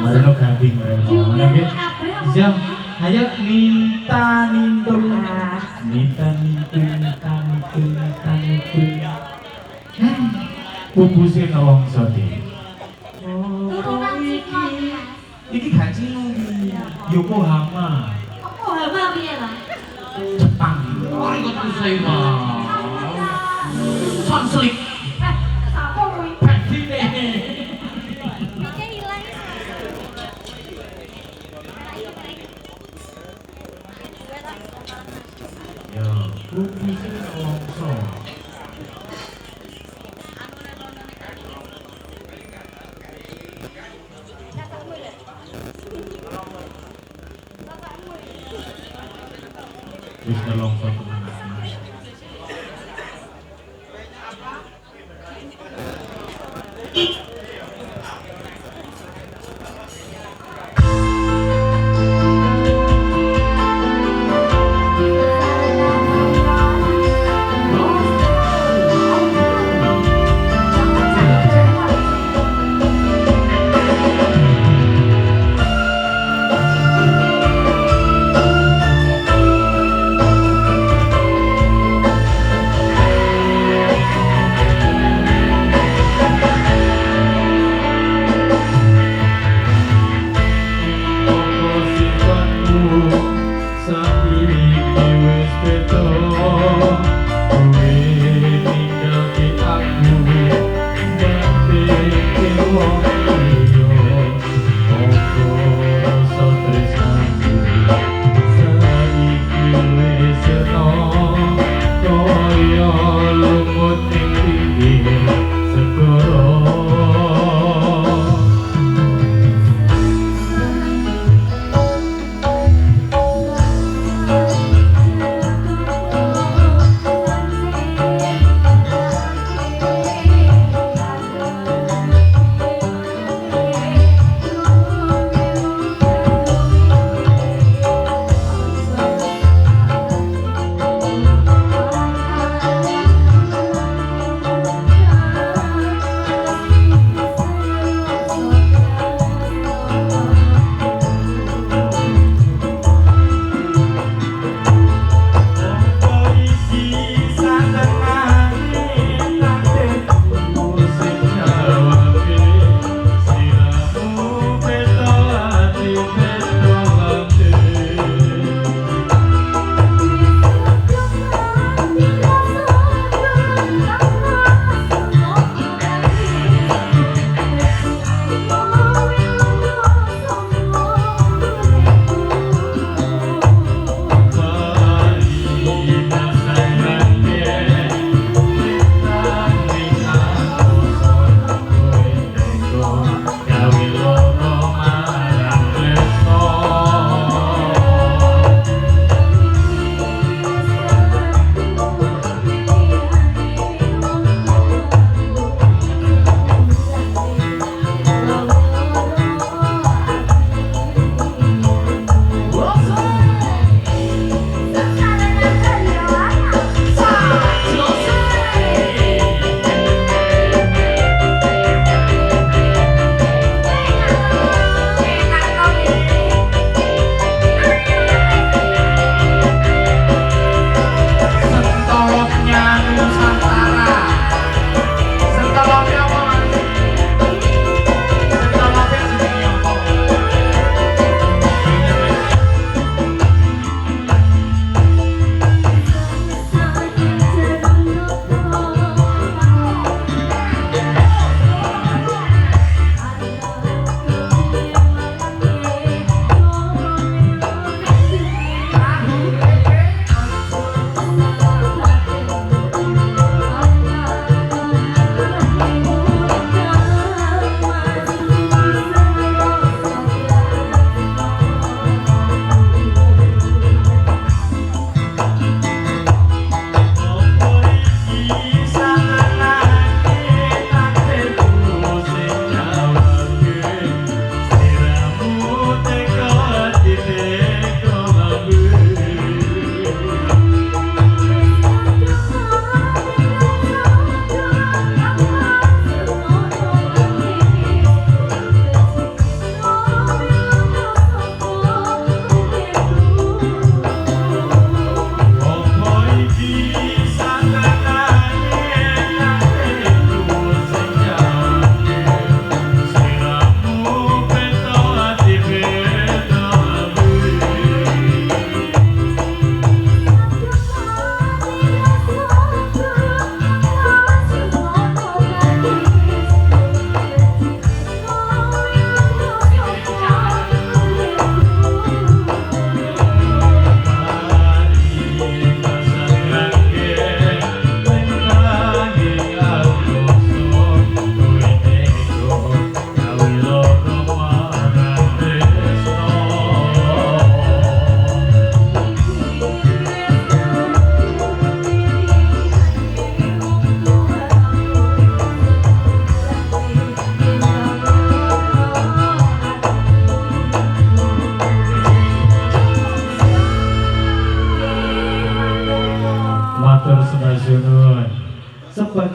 Marino gading Marino. Oke. Siap. Ayo minta nintu. Minta nintu minta nintu minta nintu. Pupuse nelongso iki. Turunan Cina. Iki gak Cina iki. Yokohama. Yokohama piye lah? Jepang. Oh, iku Kusema. Sunslick. Sapa kuwi? Badine. Yo, pupuse nelongso. Wis nelongso tenan.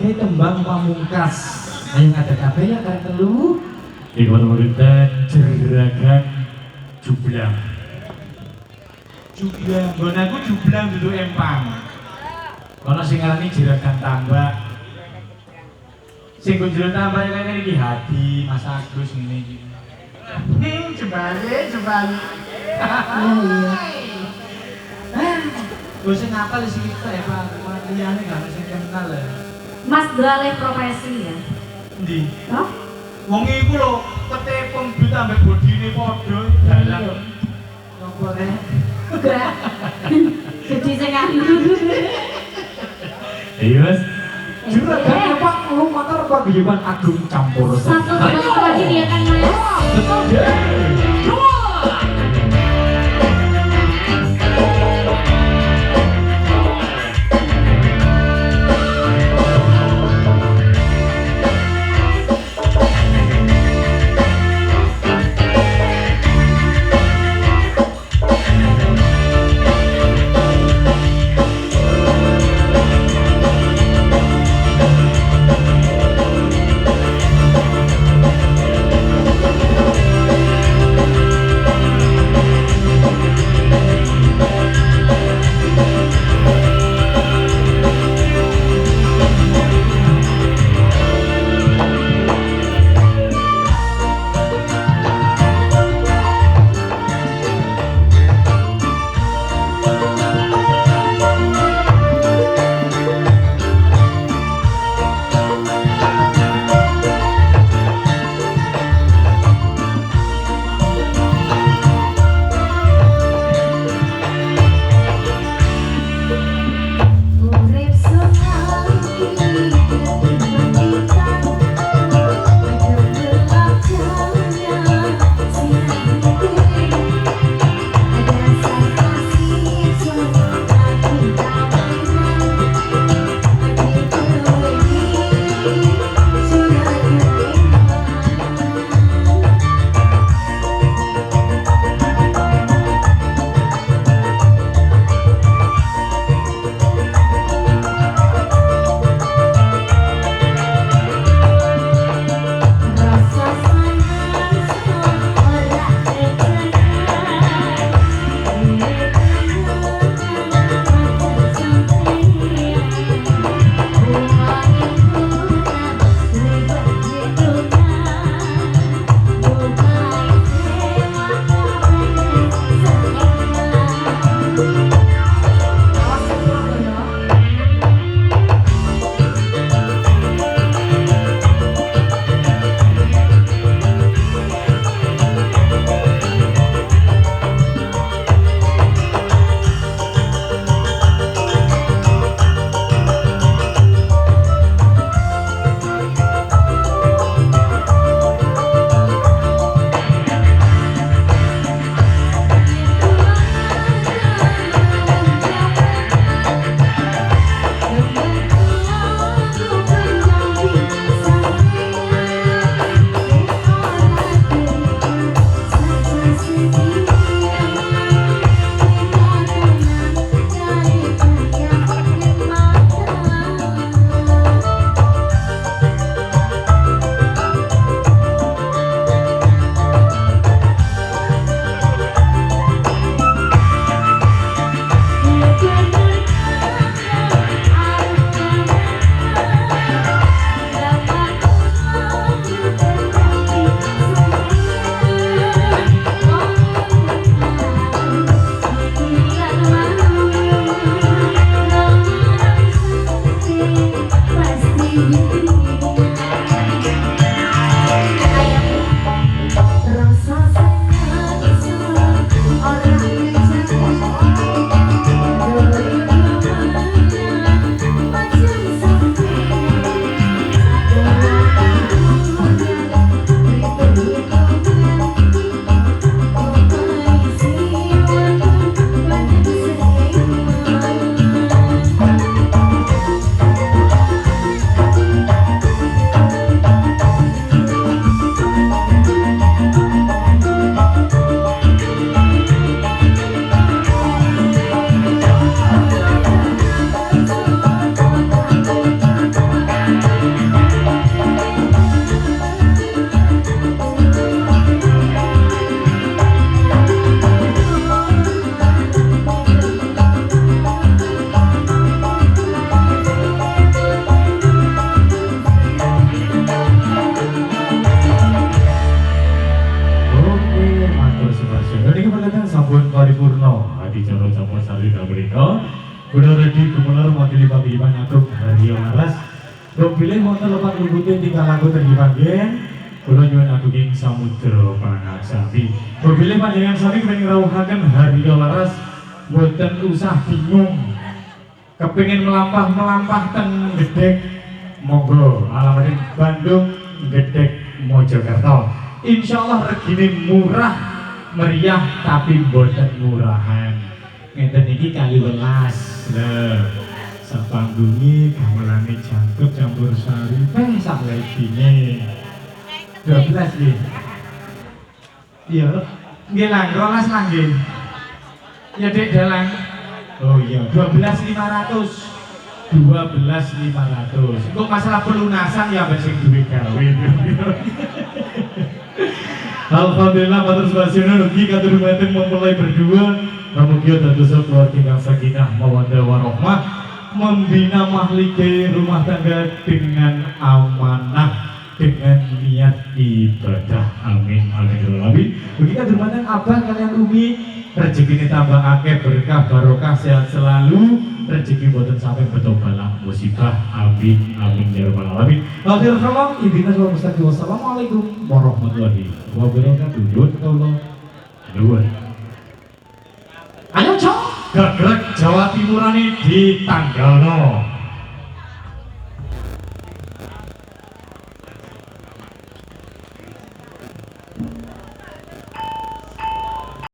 sebagai tembang pamungkas. Ayo ada kabeh ya kan telu. Ikut urutan jeragan jublang. Jublang, nggon aku jublang duduk empang. Kono sing ngarani jeragan tambak. Sing nggon jero tambak kene iki Hadi, Mas Agus ngene iki. Jembali. Gue sing ngapal sing kita ya Pak, liyane gak sing kenal ya. Mas Drale profesi ya. Endi? Hah? Wong iku lho ketepung duit ambek bodine padha dalan. Ngopo rek? Enggak. Jadi sing anu. Iya mas. Juragan Pak lu motor paguyuban agung campur. Satu tebak lagi dia kan Mas. matur sepadan. Niki berkaitan sampun paripurna adicara Campa Sari Dabrika. Kula redi gumelar mewakili paguyuban Agung Haryo Laras. Kula pilih wonten lepat ngikuti tingkah laku tenggi panggen. Kula nyuwun agunging samudra pangaksami. Kula pilih panjenengan sami kenging rawuhaken Haryo Laras boten usah bingung. Kepingin melampah teng Gedhek, monggo alamatnya Bandung Gedhek Mojokerto. Insyaallah regine murah meriah tapi boten murahan. Ngeten iki kali 12. Lah, sapanggunge gamelane jangkep campur sari teh sak legine. 12 nggih. Iya, nggih lang 12 lang nggih. Ya Dek dalang. Oh iya, 12.500. 12.500. Untuk masalah pelunasan ya sing duwe gawe. Alhamdulillah matur suwasana ugi katur menten mempelai berdua. Mugia dados keluarga ingkang sakinah mawaddah warahmah, membina mahlike rumah tangga dengan amanah, dengan niat ibadah. Amin amin amin. Ugi katur menten abah kalian umi rezekine tambah akeh, berkah barokah, sehat selalu, rezeki boten sampai betul balak musibah. Amin amin ya rabbal alamin. Akhir kalam idina wa mustaqim. Wassalamualaikum warahmatullahi wabarakatuh. Nuwun kawula. Nuwun. Ayo cok, gegrek Jawa Timurane di tanggalno.